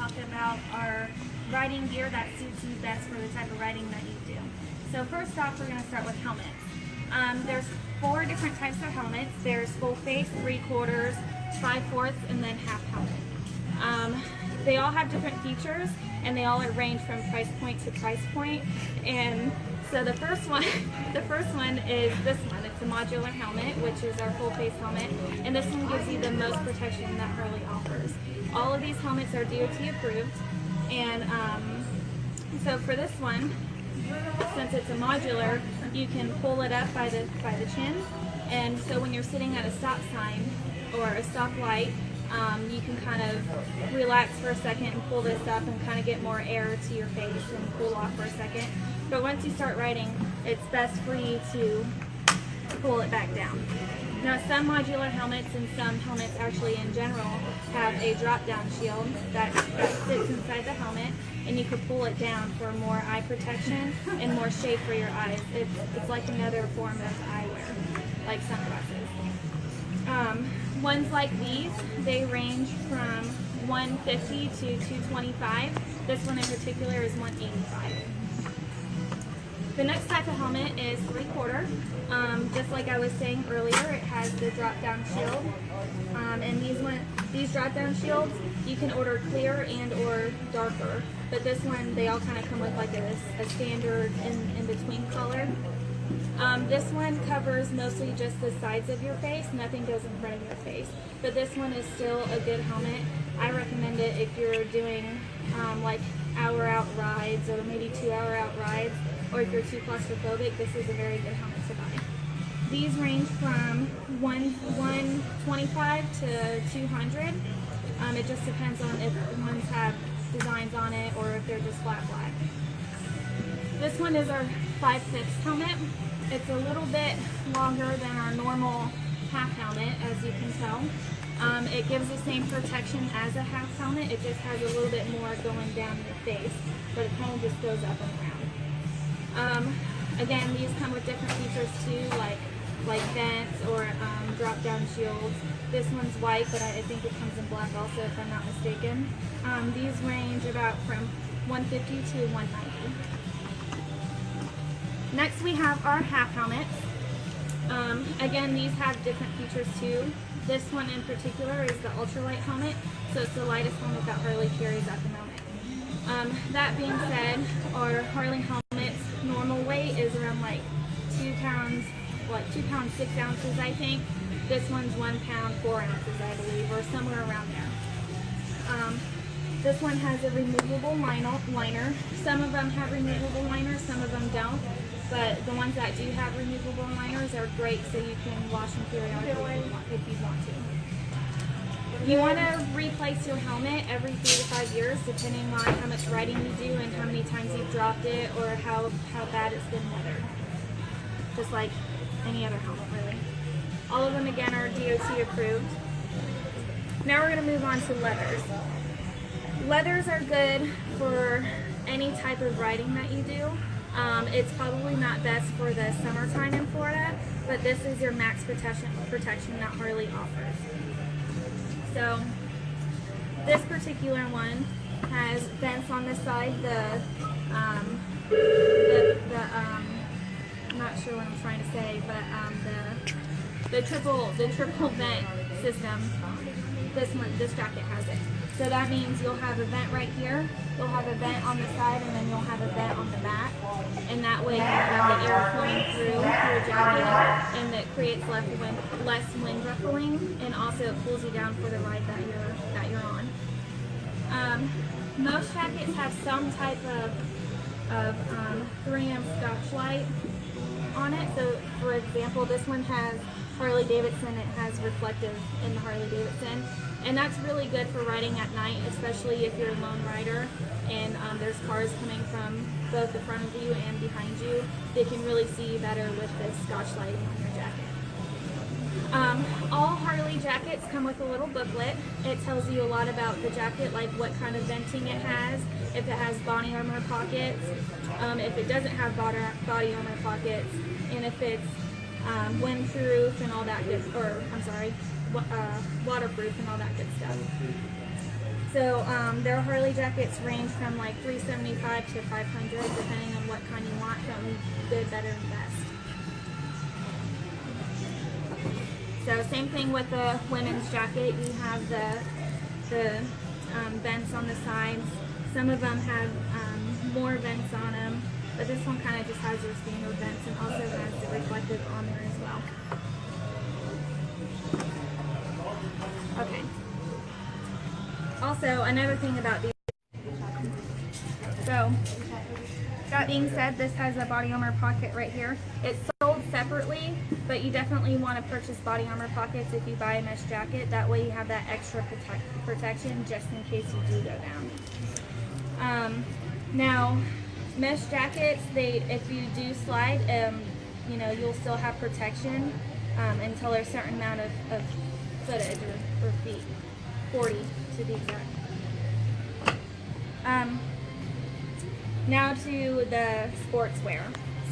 talk about our riding gear that suits you best for the type of riding that you do. So first off, we're going to start with helmets. There's 4 different types of helmets. There's full face, 3/4, 5/4, and then half helmet. They all have different features, and they all range from price point to price point. And so the first one is this one. It's a modular helmet, which is our full face helmet, and this one gives you the most protection that Harley offers. All of these helmets are DOT approved, and so for this one, since it's a modular, you can pull it up by the chin, and so when you're sitting at a stop sign or a stoplight, you can kind of relax for a second and pull this up and kind of get more air to your face and cool off for a second. But once you start riding, it's best for you to pull it back down. Now, some modular helmets and some helmets actually in general have a drop-down shield that sits inside the helmet, and you can pull it down for more eye protection and more shade for your eyes. It's like another form of eyewear, like sunglasses. Ones like these, they range from $150 to $225. This one in particular is $185. The next type of helmet is 3/4. Just like I was saying earlier, it has the drop-down shield. And these drop-down shields, you can order clear and or darker. But this one, they all kind of come with like a standard in-between color. This one covers mostly just the sides of your face. Nothing goes in front of your face. But this one is still a good helmet. I recommend it if you're doing like hour-out rides or maybe 2-hour-out rides, or if you're too claustrophobic, this is a very good helmet to buy. These range from $125 to $200. It just depends on if ones have designs on it or if they're just flat black. This one is our 5/6 helmet. It's a little bit longer than our normal half helmet, as you can tell. It gives the same protection as a half helmet. It just has a little bit more going down your face, but it kind of just goes up and around. Again, these come with different features too, like vents or drop-down shields. This one's white, but I think it comes in black also, if I'm not mistaken. These range about from $150 to $190. Next, we have our half helmets. Again, these have different features too. This one in particular is the ultralight helmet, so it's the lightest helmet that Harley carries at the moment. That being said, our Harley helmet's normal weight is around like 2 pounds, 2 pounds 6 ounces, I think. This one's 1 pound 4 ounces, I believe, or somewhere around there. This one has a removable liner. Some of them have removable liners, some of them don't. But the ones that do have removable liners are great, so you can wash them periodically if you want to. You want to replace your helmet every 3 to 5 years, depending on how much riding you do and how many times you've dropped it or how bad it's been weathered. Just like any other helmet, really. All of them, again, are DOT approved. Now we're going to move on to leathers. Leathers are good for any type of riding that you do. It's probably not best for the summertime in Florida, but this is your max protection that Harley offers. So this particular one has vents on the side. I'm not sure what I'm trying to say, but the triple vent system. This jacket has it. So that means you'll have a vent right here, you'll have a vent on the side, and then you'll have a vent on the back. And that way you have the air flowing through your jacket, and it creates less wind ruffling, and also it cools you down for the ride that you're on. Most jackets have some type of 3M Scotch-Lite on it. So for example, this one has Harley-Davidson. It has reflective in the Harley-Davidson. And that's really good for riding at night, especially if you're a lone rider and there's cars coming from both the front of you and behind you. They can really see you better with this Scotch lighting on your jacket. All Harley jackets come with a little booklet. It tells you a lot about the jacket, like what kind of venting it has, if it has body armor pockets, if it doesn't have body armor pockets, and if it's windproof and all that good, waterproof and all that good stuff. So their Harley jackets range from like $375 to $500, depending on what kind you want, from good, better, and best. So same thing with the women's jacket. You have the vents on the sides. Some of them have more vents on them, but this one kind of just has their standard vents and also has the reflective on there as well. Okay. Also, another thing about these. So, that being said, this has a body armor pocket right here. It's sold separately, but you definitely want to purchase body armor pockets if you buy a mesh jacket. That way you have that extra protection just in case you do go down. Now, mesh jackets, if you do slide, you know, you'll still have protection until a certain amount of footage or feet, 40 to be exact. Now to the sportswear.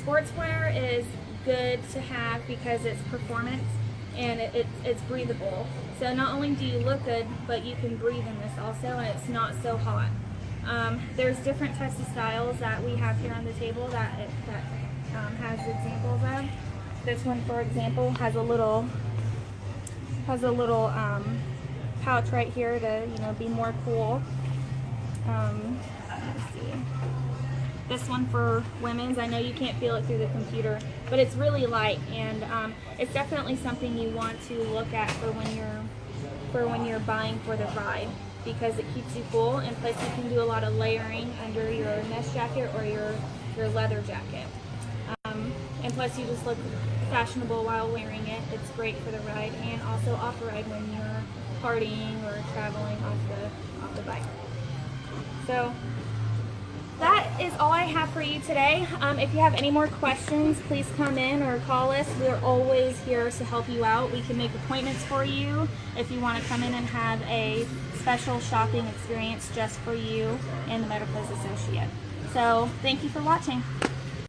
Sportswear is good to have because it's performance and it's breathable. So not only do you look good, but you can breathe in this also, and it's not so hot. There's different types of styles that we have here on the table that has examples of. This one, for example, has a little pouch right here to, you know, be more cool. Let's see. This one for women's, I know you can't feel it through the computer, but it's really light, and it's definitely something you want to look at for when you're buying for the ride, because it keeps you cool, and plus you can do a lot of layering under your mesh jacket or your leather jacket. And plus you just look fashionable while wearing it. It's great for the ride and also off-ride when you're partying or traveling off the bike. So that is all I have for you today. If you have any more questions, please come in or call us. We're always here to help you out. We can make appointments for you if you want to come in and have a special shopping experience just for you and the Medical Associate. So thank you for watching.